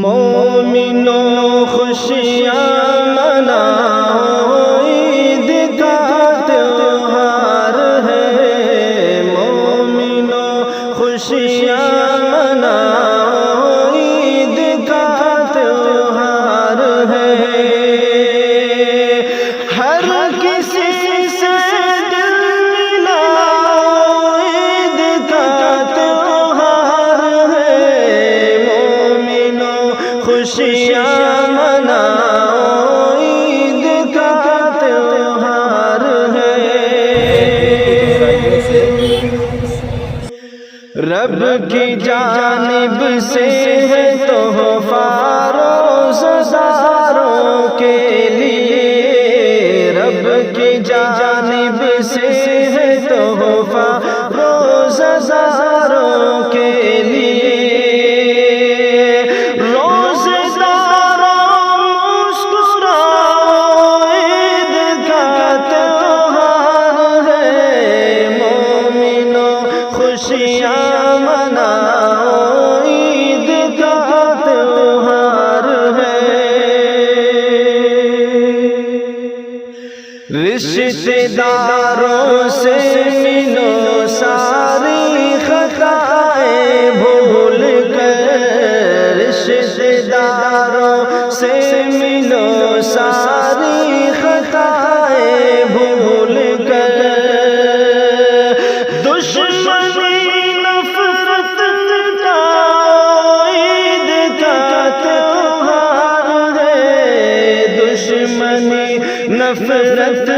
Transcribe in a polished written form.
مومنوں خوشیاں مناؤ، عید کا تہوار ہے۔ مومنوں خوشیاں مناؤ، عید کا تہوار ہے۔ ہر کسی سے دل ملاؤ، عید کا تہوار ہے۔ مومنوں خوشیاں مناؤ، عید کا تہوار ہے۔ رب کی جانب سے ہے تحفہ روزداروں کے لیے، رب کی جانب سے ہے تحفہ روزداروں کے لیے۔ خوشیاں مناؤ، عید کا تہوار ہے۔ رشتہ داروں سے ملو، ساری خطائیں بھول کر۔ رشتہ داروں سے ملو، ساری خطائیں بھول کر۔ دشمنی نفرت کا عید کا تہوار ہے۔ دشمنی نفرت